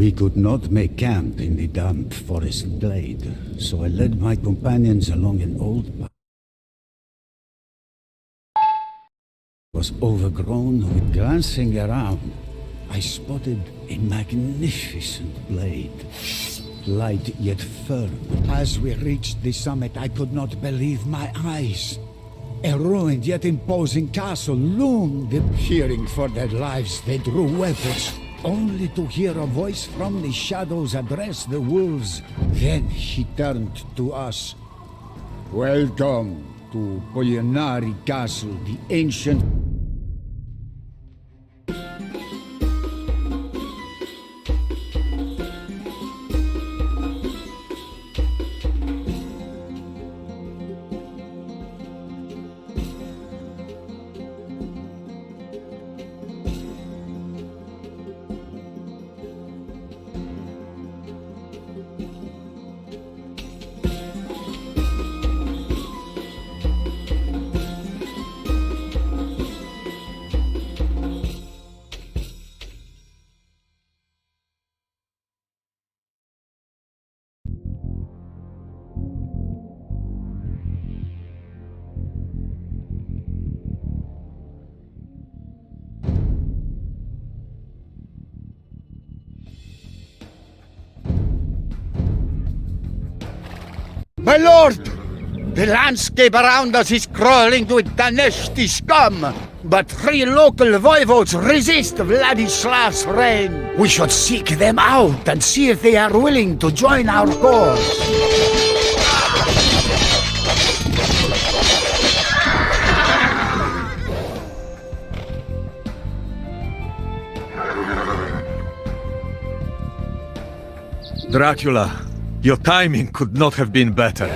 We could not make camp in the damp forest glade, so I led my companions along an old path. It was overgrown with glancing around. I spotted a magnificent blade, light yet firm. As we reached the summit, I could not believe my eyes. A ruined yet imposing castle loomed. Fearing for their lives, they drew weapons, only to hear a voice from the shadows address the wolves. Then he turned to us. Welcome to Polynari Castle, the ancient... My lord! The landscape around us is crawling with Daneshti scum, but 3 local voivodes resist Vladislav's reign. We should seek them out and see if they are willing to join our cause. Dracula, your timing could not have been better.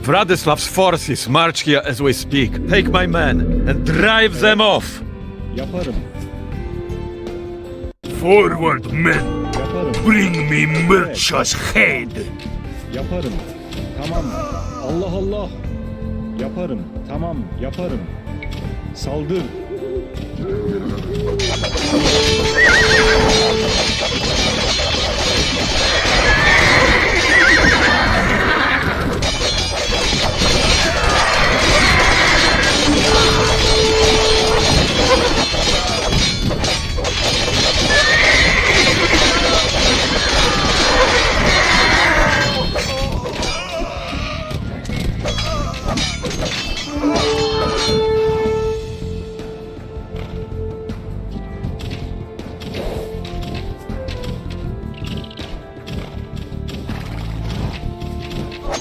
Vladislav's forces march here as we speak. Take my men and drive them off! Yaparım. Forward, men! Yaparım. Bring me Mircha's head! Yaparım. Tamam. Allah Allah. Yaparım. Tamam. Yaparım. Saldır.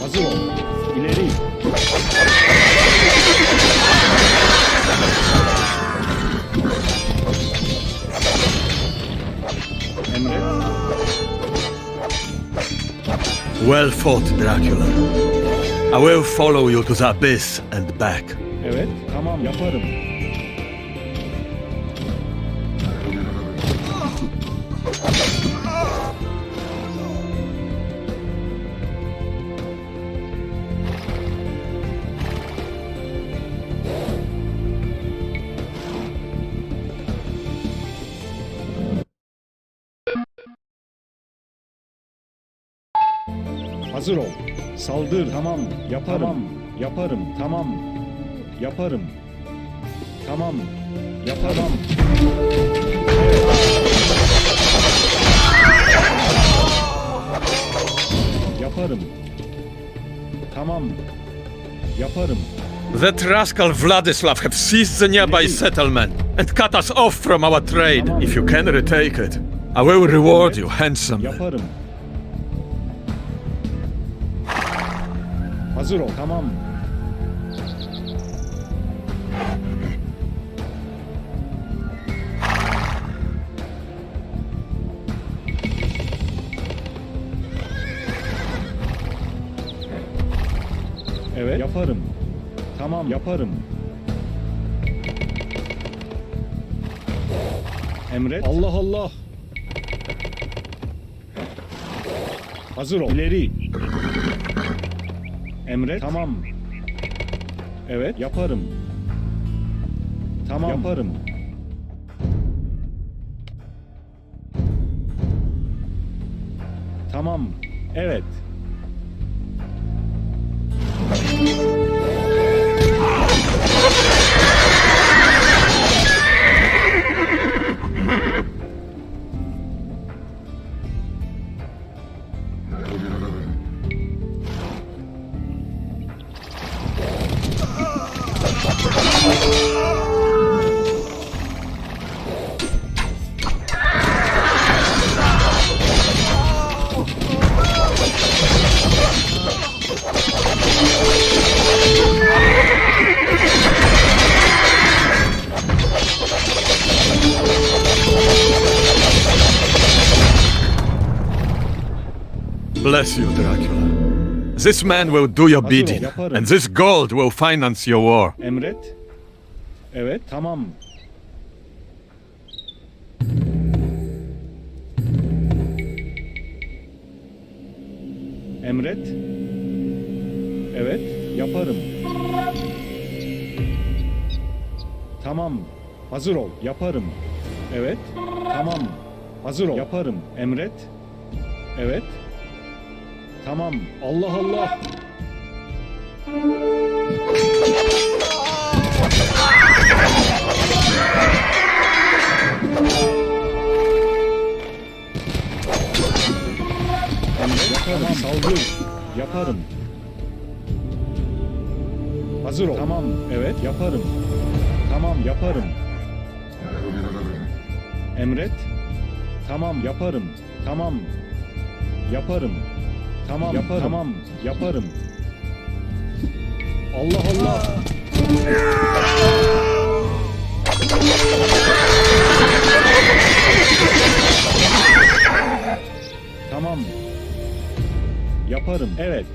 Hazır ol. İleri. Emret. Well fought, Dracula. I will follow you to the abyss and back. Evet. Tamam. Yaparım. Hazır ol. Saldır. Tamam. Yaparım. Tamam. Yaparım. Tamam. Yaparım. Tamam. Yaparım. Yaparım. Tamam. Yaparım. That rascal Vladislav have seized the nearby settlement and cut us off from our trade. If you can retake it, I will reward you handsomely. Yaparım. Hazır ol. Tamam. Evet. Yaparım. Tamam. Yaparım. Emret. Allah Allah. Hazır ol. İleri. Emret. Tamam. Evet. Yaparım. Tamam. Yaparım. Tamam. Evet. Bless you, Dracula. This man will do your bidding, yaparım. and this gold will finance your war. Emret. Evet. Tamam. Emret. Evet. Yaparım. Tamam. Hazır ol. Yaparım. Evet. Tamam. Hazır ol. Yaparım. Emret. Evet. Tamam. Allah Allah. Emret. Tamam. Saldır. Yaparım. Hazır ol. Tamam. Evet. Yaparım. Tamam. Yaparım. Emret. Tamam. Yaparım. Tamam. Yaparım. Tamam. Yaparım. Tamam. Yaparım. Allah Allah. Tamam. Yaparım. Evet.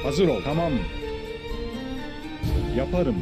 Hazır ol. Tamam. Yaparım.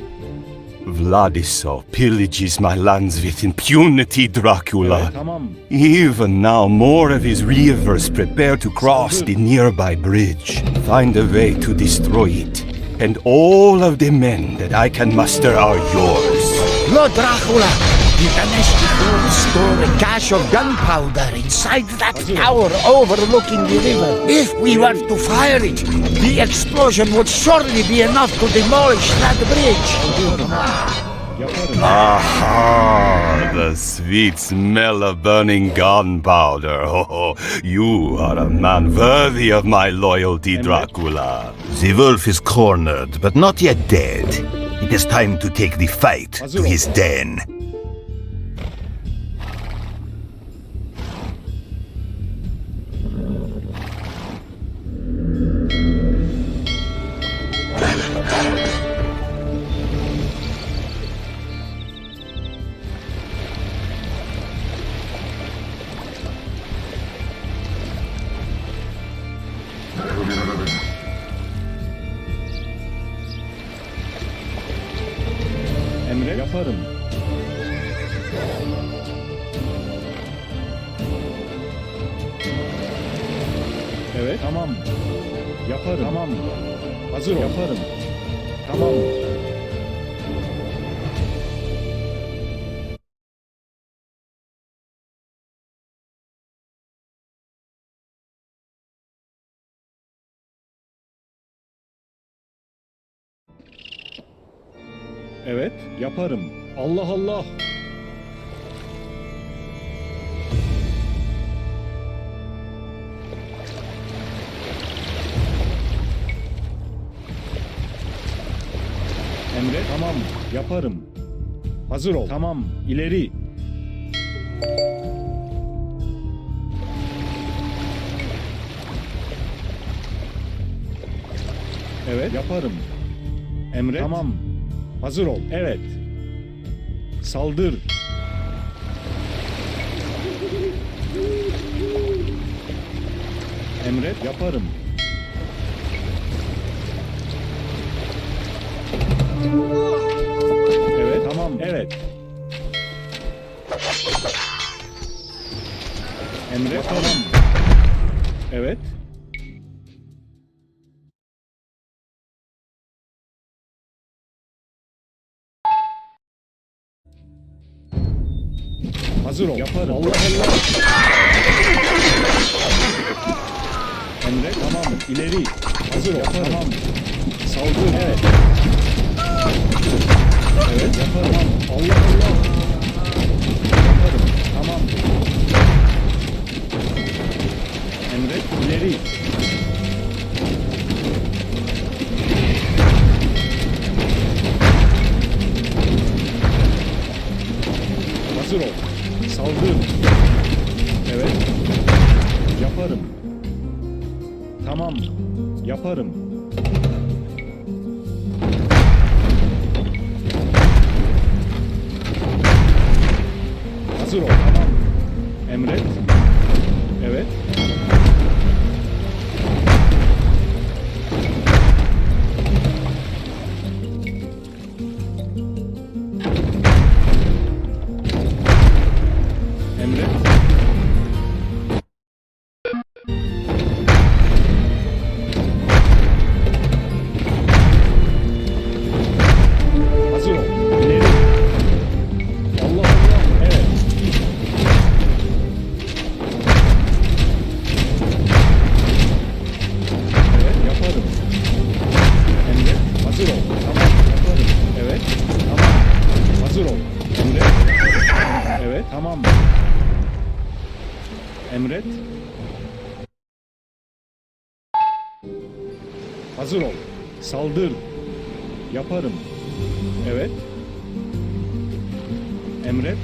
Vladislav pillages my lands with impunity, Dracula. Evet, tamam. Even now, more of his reavers prepare to cross the nearby bridge. Find a way to destroy it, and all of the men that I can muster are yours. Lord Dracula, the domestic lords store a cache of gunpowder inside that tower overlooking the river. If we were to fire it, the explosion would surely be enough to demolish that bridge. Yaparım. Aha, the sweet smell of burning gunpowder. Oh, you are a man worthy of my loyalty, Dracula. The wolf is cornered, but not yet dead. It is time to take the fight to his den. Emre yaparım. Evet. Tamam. Yaparım. Tamam. Hazır ol. Yaparım. Tamam. Evet, yaparım. Allah Allah. Emre, tamam, yaparım. Hazır ol. Tamam, ileri. Evet, yaparım. Emre, tamam. Hazır ol. Evet. Saldır. Emret, yaparım. Evet, tamam. Evet. Emret, tamam. Evet. Hazır Hazır ol. Yaparım. Allah Allah. Emre tamam. İleri. Hazır ol. Yaparım. Tamam. Saldır. Evet. Evet yaparım. Allah Allah. Yaparım. Tamam. Emre ileri. Hazır ol. Saldır. Evet. Yaparım. Tamam. Yaparım. Hazır ol. Tamam. Emret. Evet. Emret. Hazır ol. İleri. Allah Allah. Evet. Evet yaparım. Emret. Hazır ol. Tamam yaparım. Evet. Tamam. Hazır ol. Emret. Evet tamam. Emret. Hazır ol. Saldır. Yaparım. Evet. Emret.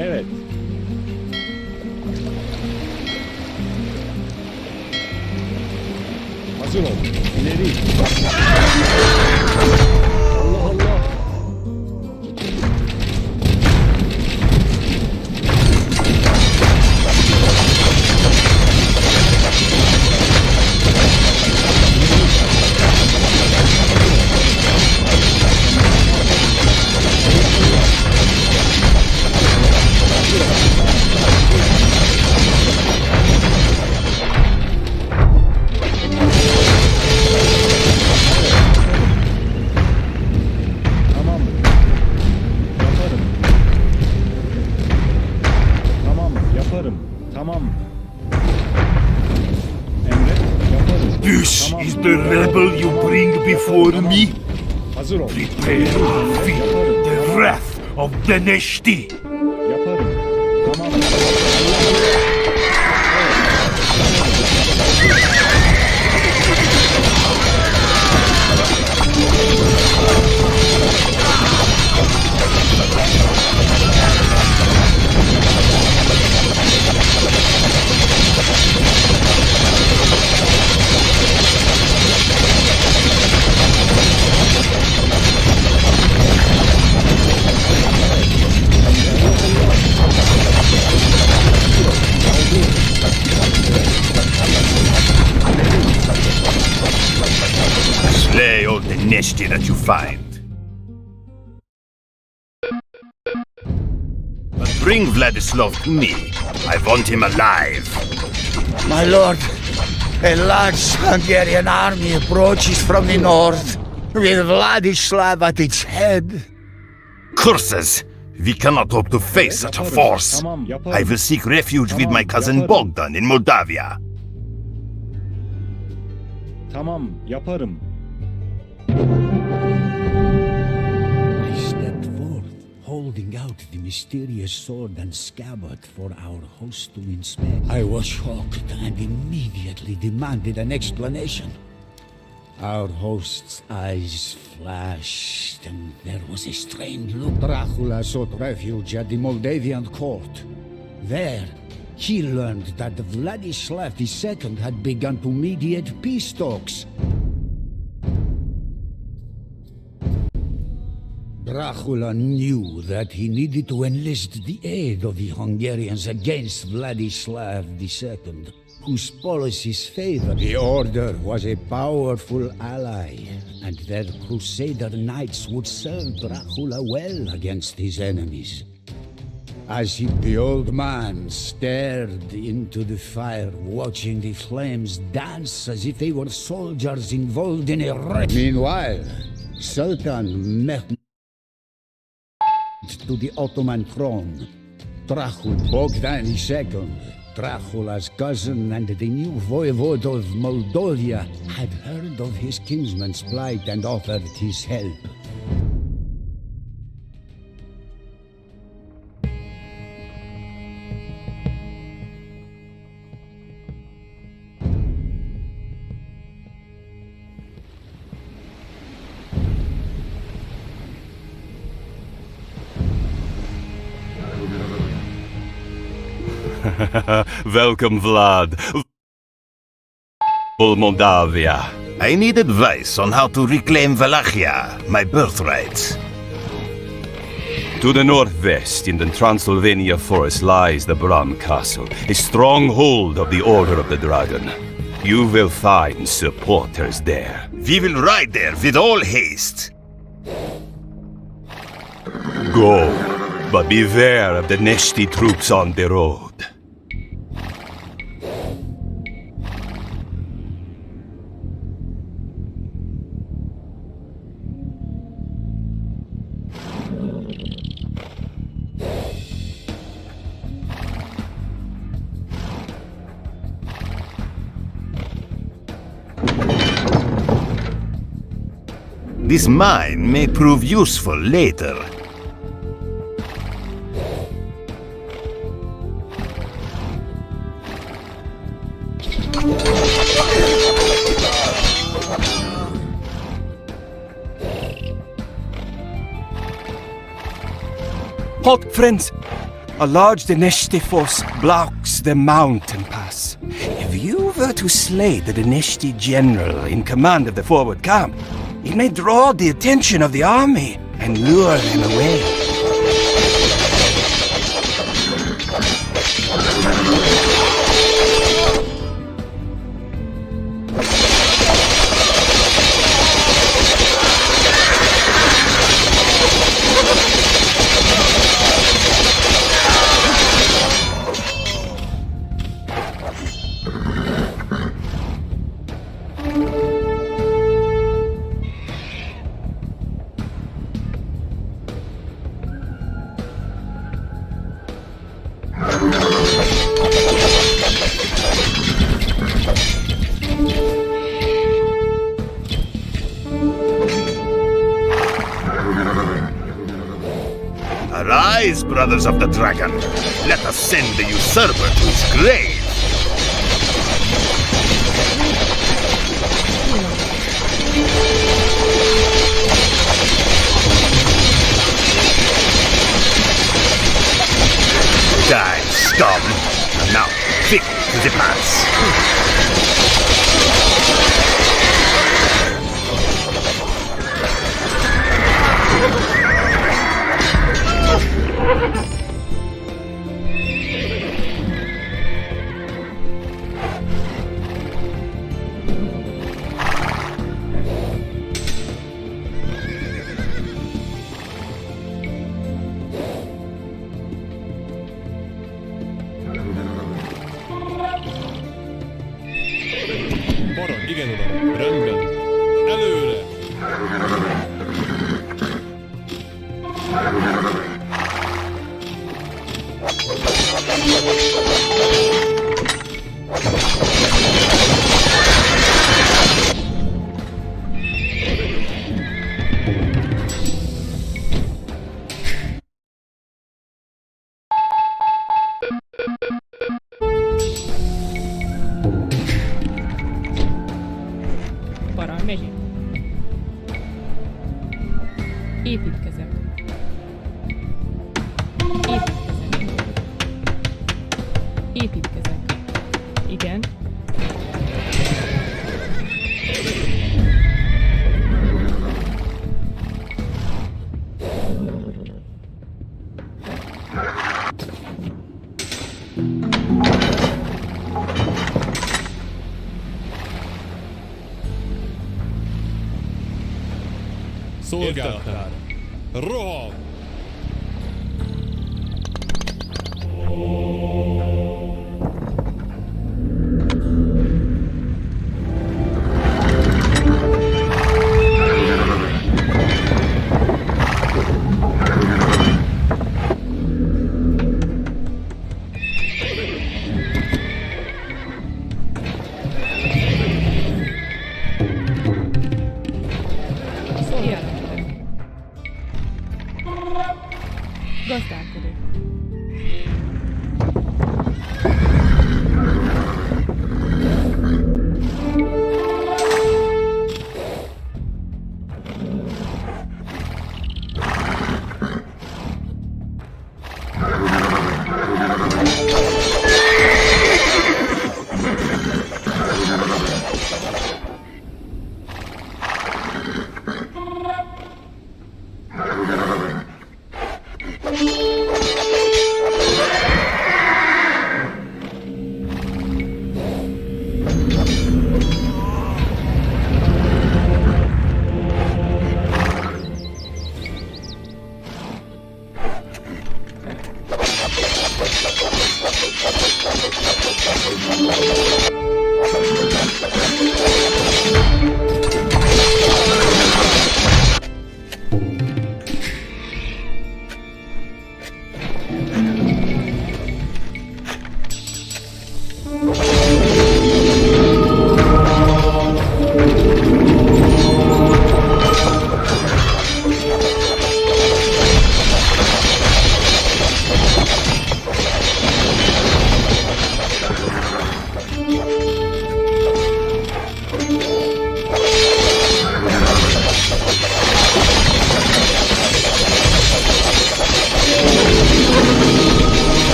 Evet. Hazır ol. İleri. Allah Allah. Tamam. Yaparım. Tamam yaparım. Tamam. Emret yaparım. This Tamam. is the rebel you bring before Tamam. me? Hazır ol. Prepare to feel Yaparım. the Tamam. wrath of the Neshti. Yaparım. Tamam. Slay all the Neshti that you find. But bring Vladislav to me. I want him alive. My lord, a large Hungarian army approaches from the north, with Vladislav at its head. Curses! We cannot hope to face such a force. Tamam yaparım. I will seek refuge with my cousin Bogdan in Moldavia. Tamam yaparım. I stepped forth, holding out the mysterious sword and scabbard for our host to inspect. I was shocked and immediately demanded an explanation. Our host's eyes flashed, and there was a strange look. Dracula sought refuge at the Moldavian court. There, he learned that Vladislav II had begun to mediate peace talks. Dracula knew that he needed to enlist the aid of the Hungarians against Vladislav II, whose policies favored the Order was a powerful ally, and their Crusader knights would serve Dracula well against his enemies. As the old man stared into the fire, watching the flames dance as if they were soldiers involved in a race. Meanwhile, Sultan Mehmed to the Ottoman throne, Dracula, Bogdan II, Dracula's cousin and the new voivode of Moldavia, had heard of his kinsman's plight and offered his help. Welcome, Vlad. Moldavia. I need advice on how to reclaim Wallachia, my birthright. To the northwest, in the Transylvania forest, lies the Bram Castle, a stronghold of the Order of the Dragon. You will find supporters there. We will ride there with all haste. Go, but beware of the Neshti troops on the road. This mine may prove useful later. Halt, friends! A large Dineshti force blocks the mountain pass. If you were to slay the Dineshti general in command of the forward camp, it may draw the attention of the army and lure them away. Arise, brothers of the dragon. Let us send the usurper to his grave. Die, scum! And now, quick to the pass. Baron, igen uram. Rendben. Előre! Para megyünk. Építkezek. Építkezek. Építkezek. Igen. Szolgálatára. Roham!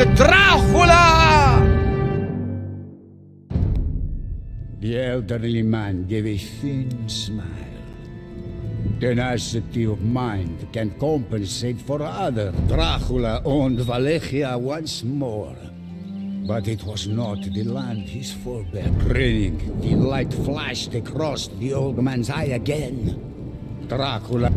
Dracula! The elderly man gave a thin smile. Tenacity of mind can compensate for other. Dracula owned Wallachia once more. But it was not the land his forebear. Grinning, the light flashed across the old man's eye again. Dracula.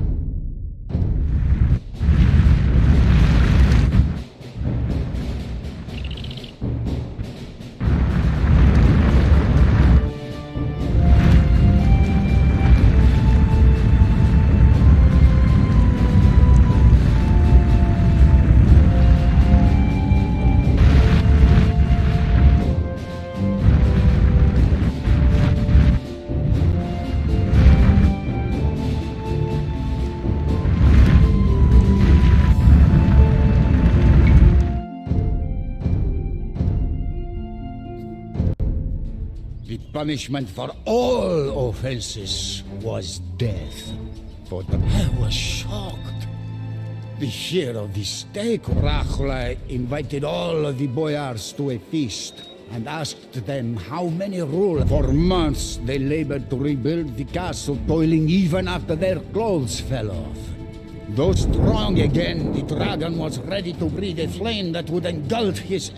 The punishment for all offenses was death. But I was shocked. The share of the stake. Dracula invited all of the boyars to a feast and asked them how many ruled. For months they labored to rebuild the castle, toiling even after their clothes fell off. Though strong again, the dragon was ready to breathe a flame that would engulf his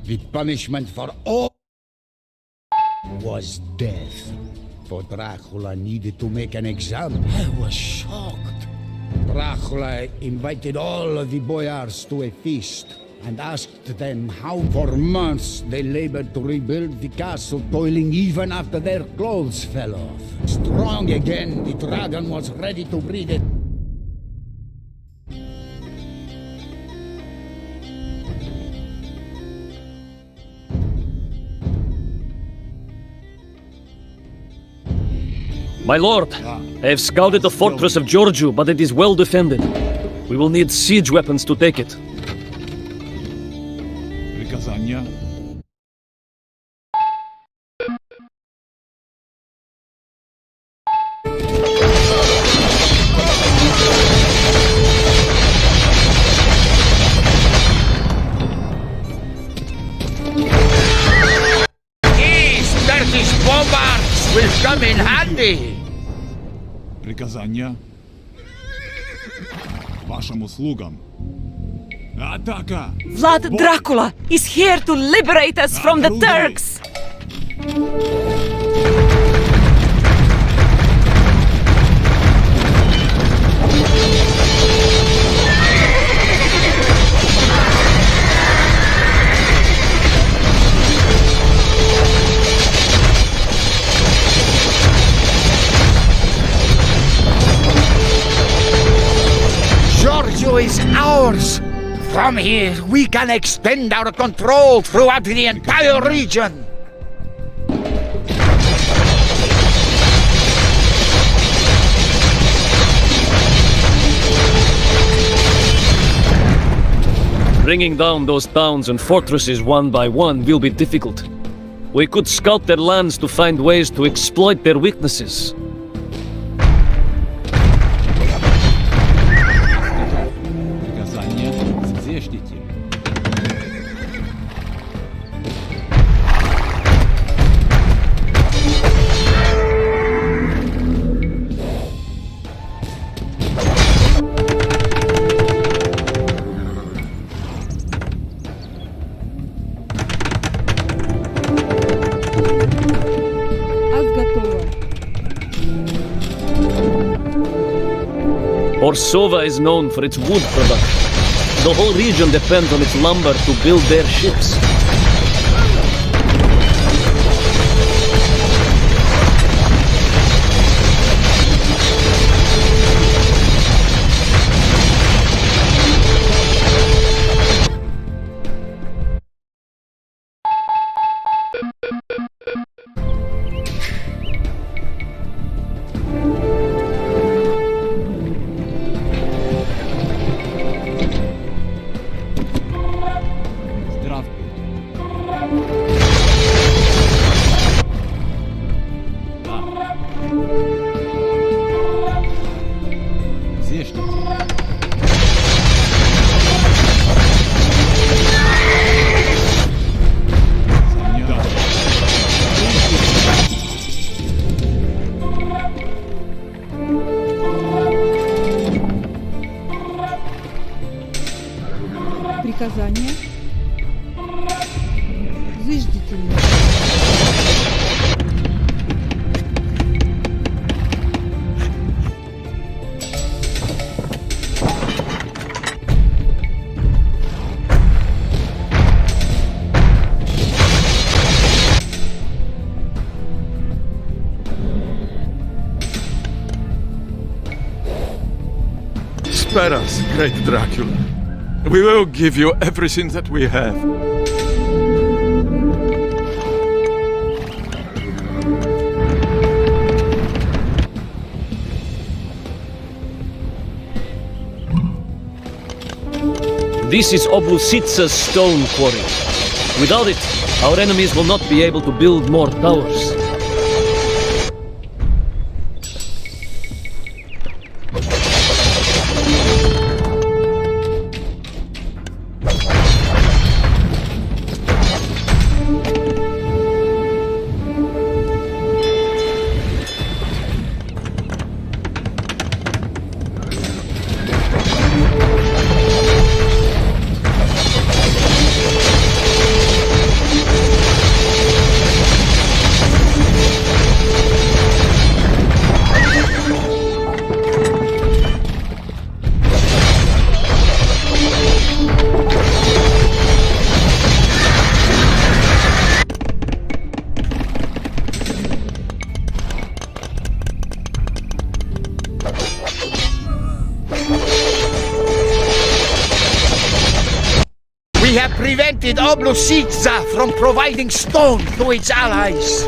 The punishment for all was death. For Dracula needed to make an example. I was shocked. Dracula invited all of the boyars to a feast and asked them how. For months they labored to rebuild the castle, toiling even after their clothes fell off. Strong again, the dragon was ready to breathe it. My lord, I have scouted the fortress of Giorgio, but it is well defended. We will need siege weapons to take it. Приказания. These Turkish bombards will come in handy. Приказания. Вашим услугам. Атака! Vlad Dracula is here to liberate us from the Turks! Giorgio is ours! From here, we can extend our control throughout the entire region! Bringing down those towns and fortresses one by one will be difficult. We could scout their lands to find ways to exploit their weaknesses. Приказания. Зачтите. Orsova is known for its wood production. The whole region depends on its lumber to build their ships. Приказание. Заждительно. Spare us, great Dracula. We will give you everything that we have. This is Oblusitsa's stone quarry. Without it, our enemies will not be able to build more towers. We have prevented Oblusitsa from providing stone to its allies.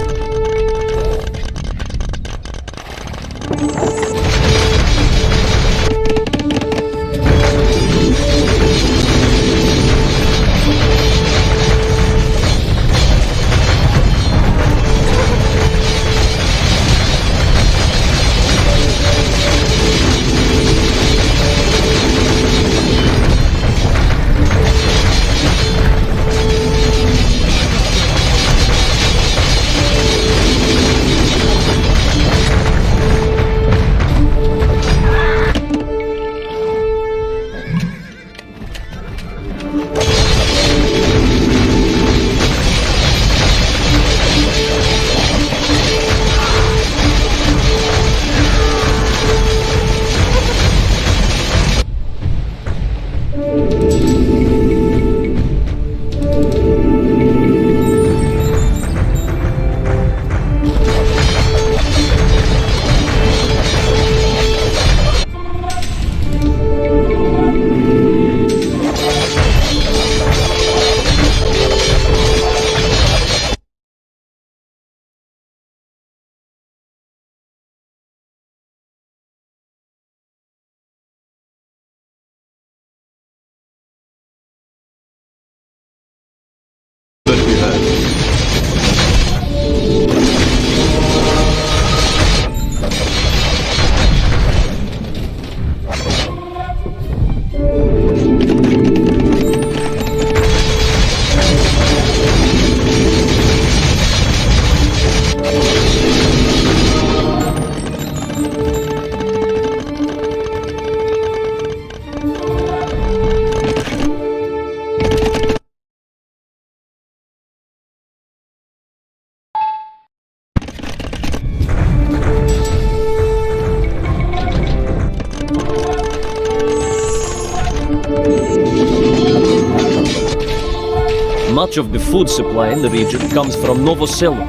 much of the food supply in the region comes from Novosello.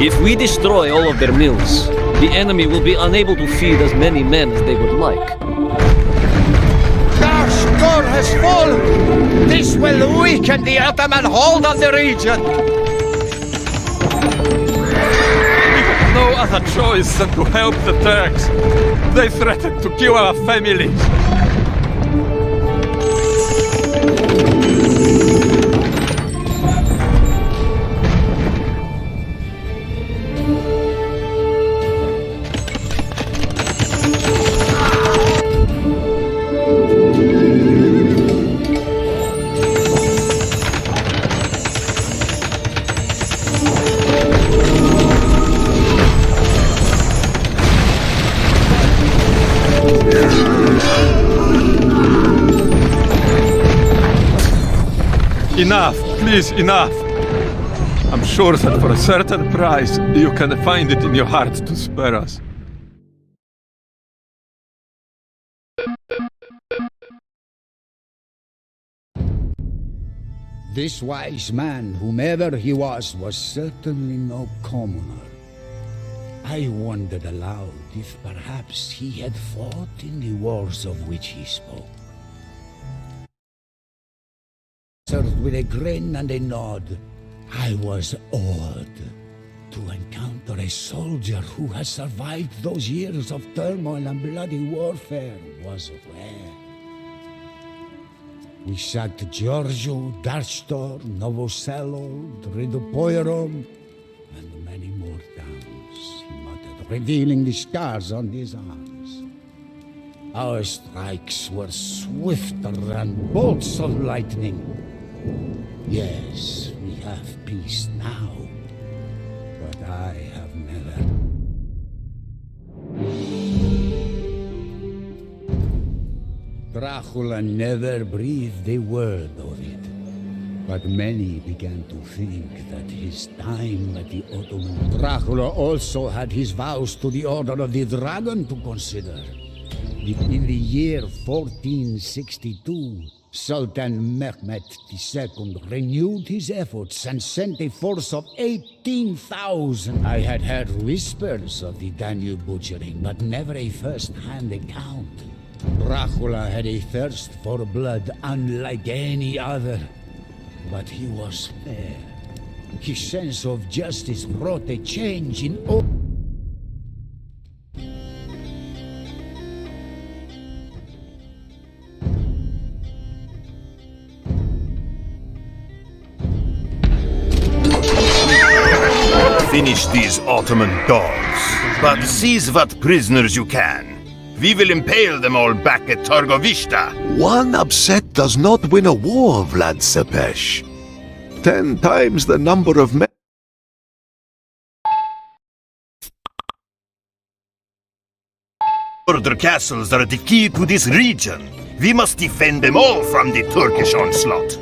If we destroy all of their mills, the enemy will be unable to feed as many men as they would like. Our score has fallen! This will weaken the Ottoman hold on the region! No other choice than to help the Turks. They threatened to kill our families. Enough, please, enough. I'm sure that for a certain price, you can find it in your heart to spare us. This wise man, whomever he was certainly no commoner. I wondered aloud if perhaps he had fought in the wars of which he spoke. With a grin and a nod, I was awed to encounter a soldier who has survived those years of turmoil and bloody warfare was rare. We sacked Giorgio, Darstor, Novosello, Dridopoirum, and many more towns, he muttered, revealing the scars on his arms. Our strikes were swifter than bolts of lightning. Yes, we have peace now, but I have never. Dracula never breathed a word of it, but many began to think that his time at the Ottoman. Dracula also had his vows to the Order of the Dragon to consider. In the year 1462, Sultan Mehmet II renewed his efforts and sent a force of 18,000. I had heard whispers of the Danube butchering, but never a first-hand account. Dracula had a thirst for blood unlike any other, but he was fair. His sense of justice brought a change in all. Finish these Ottoman dogs, but seize what prisoners you can. We will impale them all back at Targovishta. One upset does not win a war, Vlad Sepesh. 10 times the number of men. Border castles are the key to this region. We must defend them all from the Turkish onslaught.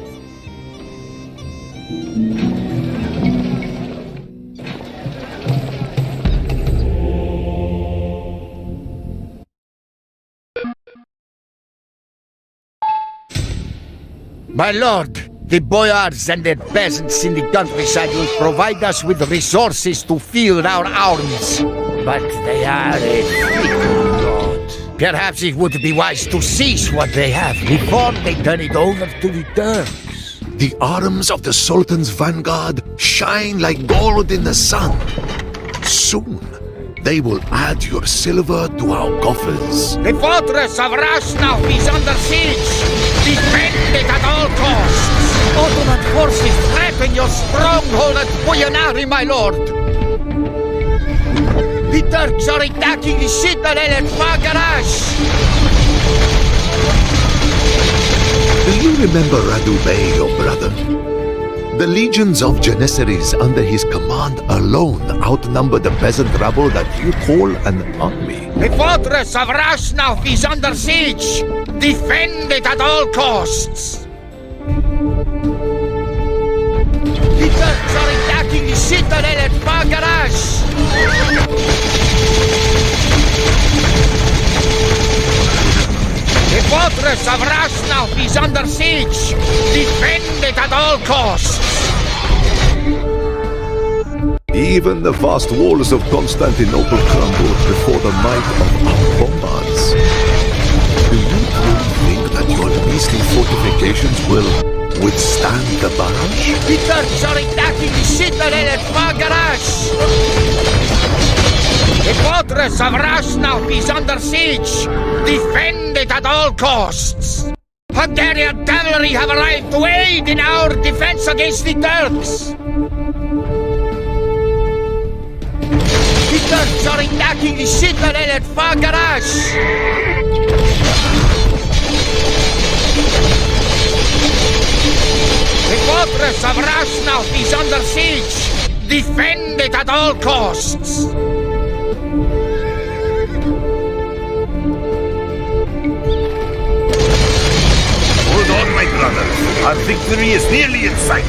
My lord, the boyars and their peasants in the countryside will provide us with resources to field our armies. But they are a fickle lot. Perhaps it would be wise to seize what they have before they turn it over to the Turks. The arms of the Sultan's vanguard shine like gold in the sun. Soon, they will add your silver to our coffers. The fortress of Rasnov is under siege! Defend it at all costs! Ottoman forces threaten your stronghold at Boyanari, my lord! The Turks are attacking the citadel at Bagarash! Do you remember Radu Bey, your brother? The legions of Janissaries under his command alone outnumber the peasant rabble that you call an army. The fortress of Rasnov is under siege! Defend it at all costs! The Turks are attacking the citadel at Bagarash! The fortress fortress of Rasnauth is under siege. Defend it at all costs. Even the vast walls of Constantinople crumbled before the might of our bombards. Do you really think that your beastly fortifications will withstand the barrage? The Turks are attacking the citadel at Bagarash. The fortress of Rasnauth is under siege. Defend it at all costs. Hungarian cavalry have arrived to aid in our defense against the Turks. The Turks are attacking the citadel at Bagarash. The fortress of Rasnauth is under siege. Defend it at all costs. Hold on, my brother. Our victory is nearly in sight.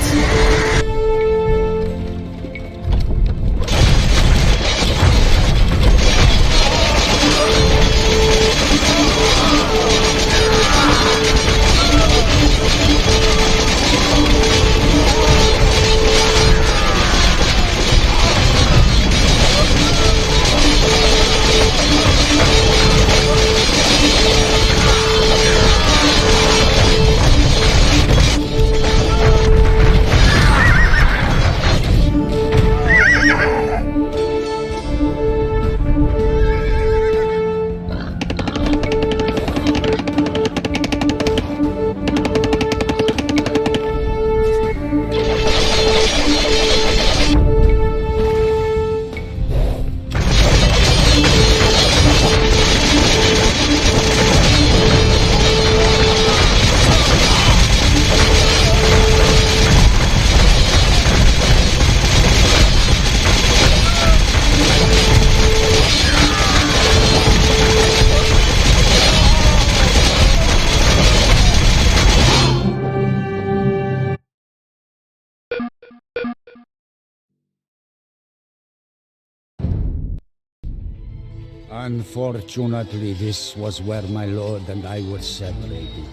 Unfortunately, this was where my lord and I were separated.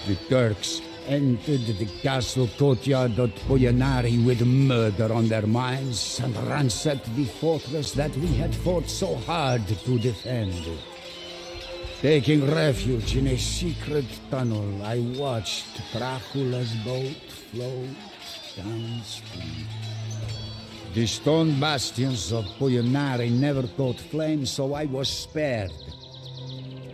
The Turks entered the castle courtyard at Poyanari with murder on their minds and ransacked the fortress that we had fought so hard to defend. Taking refuge in a secret tunnel, I watched Dracula's boat float downstream. The stone bastions of Poyanari never caught flame, so I was spared.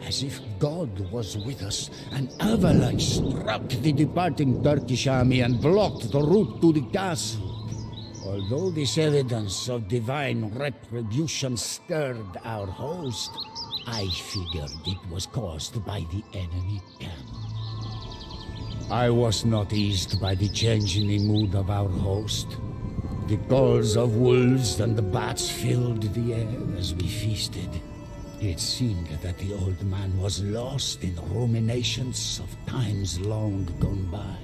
As if God was with us, an avalanche struck the departing Turkish army and blocked the route to the castle. Although this evidence of divine retribution stirred our host, I figured it was caused by the enemy camp. I was not eased by the change in the mood of our host. The calls of wolves and the bats filled the air as we feasted. It seemed that the old man was lost in ruminations of times long gone by.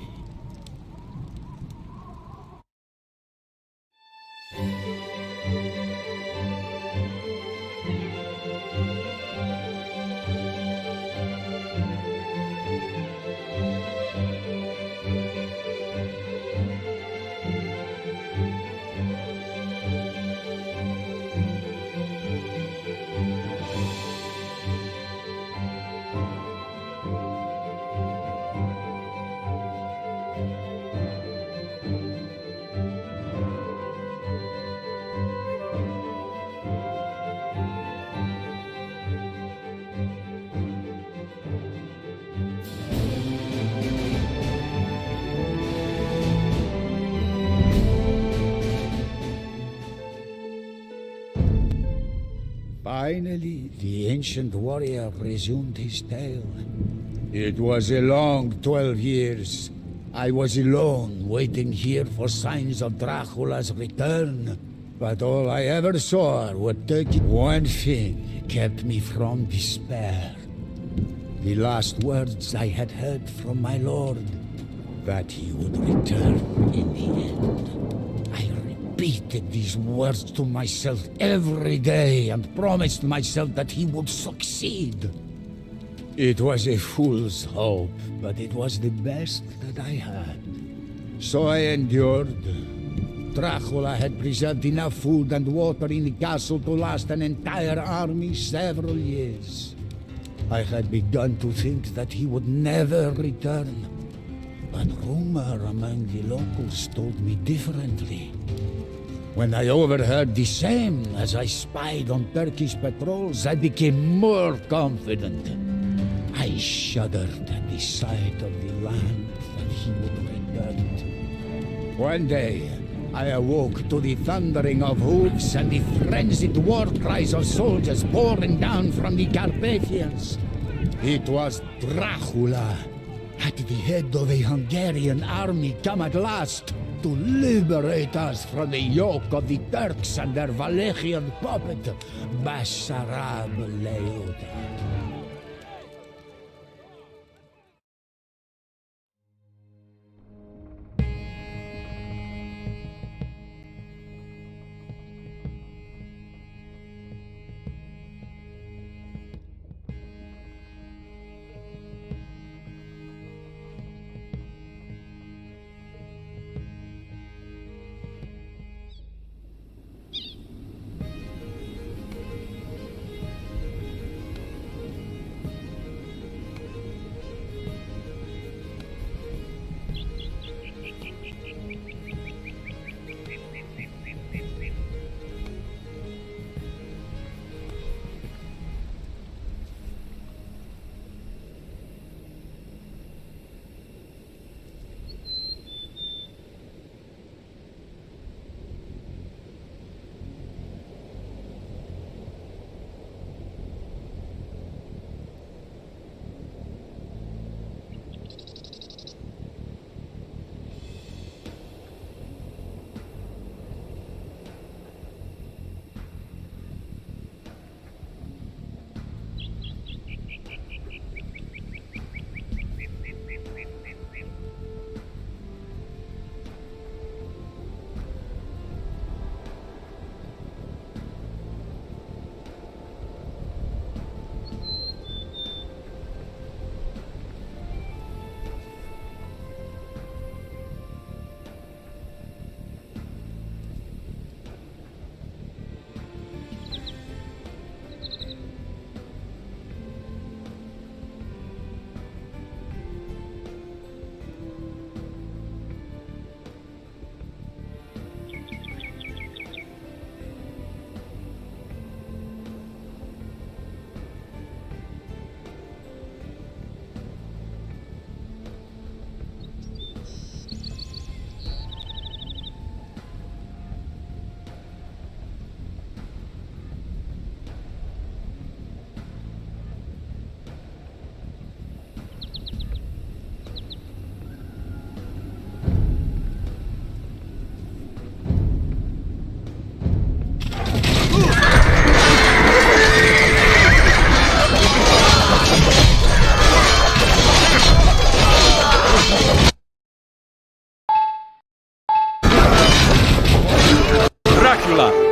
Finally, the ancient warrior resumed his tale. It was a long 12 years. I was alone, waiting here for signs of Dracula's return. But all I ever saw were Turkey. One thing kept me from despair. The last words I had heard from my lord, that he would return in the end. I repeated these words to myself every day and promised myself that he would succeed. It was a fool's hope, but it was the best that I had. So I endured. Dracula had preserved enough food and water in the castle to last an entire army several years. I had begun to think that he would never return, but rumor among the locals told me differently. When I overheard the same as I spied on Turkish patrols, I became more confident. I shuddered at the sight of the land that he would return to. One day, I awoke to the thundering of hooves and the frenzied war cries of soldiers pouring down from the Carpathians. It was Dracula, at the head of a Hungarian army, come at last to liberate us from the yoke of the Turks and their Wallachian puppet, Basarab Leota.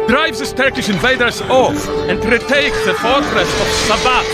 Drives the Turkish invaders off and retakes the fortress of Sabat.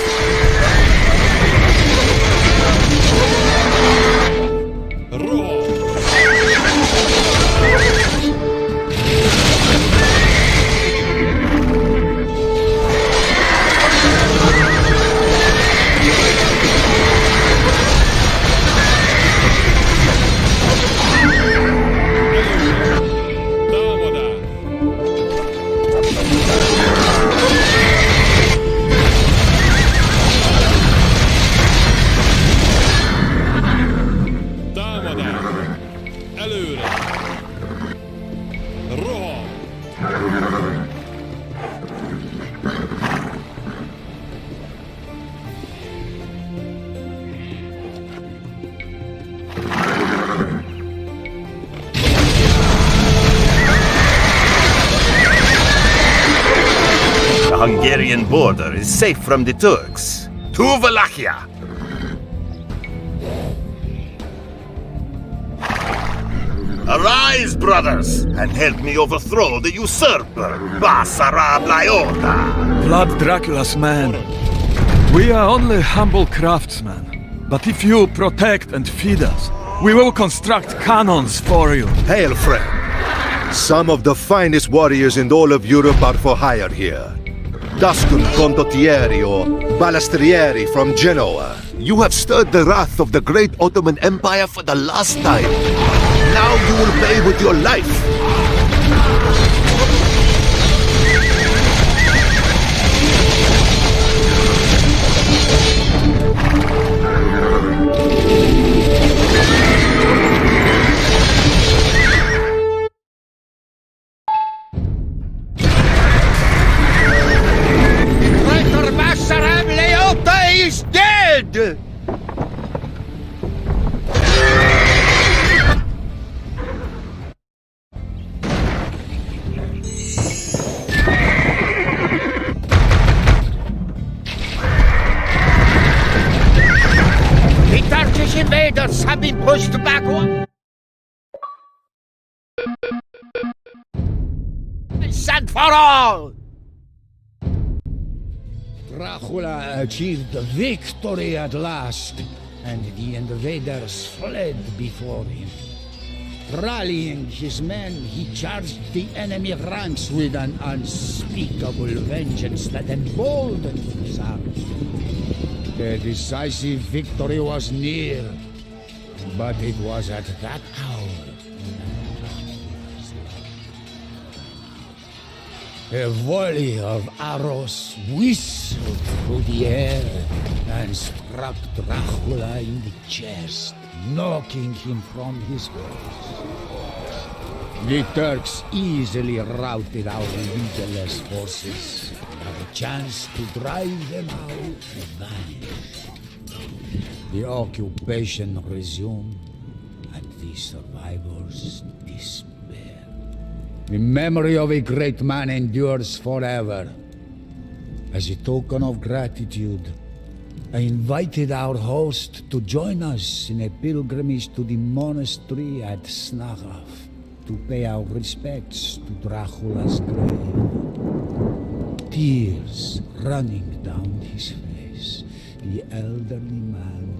The Hungarian border is safe from the Turks. To Wallachia! Arise, brothers, and help me overthrow the usurper, Basarab Leota! Vlad Dracula's man. We are only humble craftsmen. But if you protect and feed us, we will construct cannons for you. Hail, friend. Some of the finest warriors in all of Europe are for hire here. Dascun Condottieri or Balestrieri from Genoa. You have stirred the wrath of the great Ottoman Empire for the last time. Now you will pay with your life. Traitor Massaram Leota is dead! The Turkish invaders have been pushed backward. Once and for all! Dracula achieved victory at last, and the invaders fled before him. Rallying his men, he charged the enemy ranks with an unspeakable vengeance that emboldened his army. The decisive victory was near, but it was at that hour a volley of arrows whistled through the air and struck Dracula in the chest, knocking him from his horse. The Turks easily routed our leaderless forces. Our chance to drive them out vanished. The occupation resumed, and the survivors disappeared. The memory of a great man endures forever. As a token of gratitude, I invited our host to join us in a pilgrimage to the monastery at Snagaf to pay our respects to Dracula's grave. Tears running down his face, the elderly man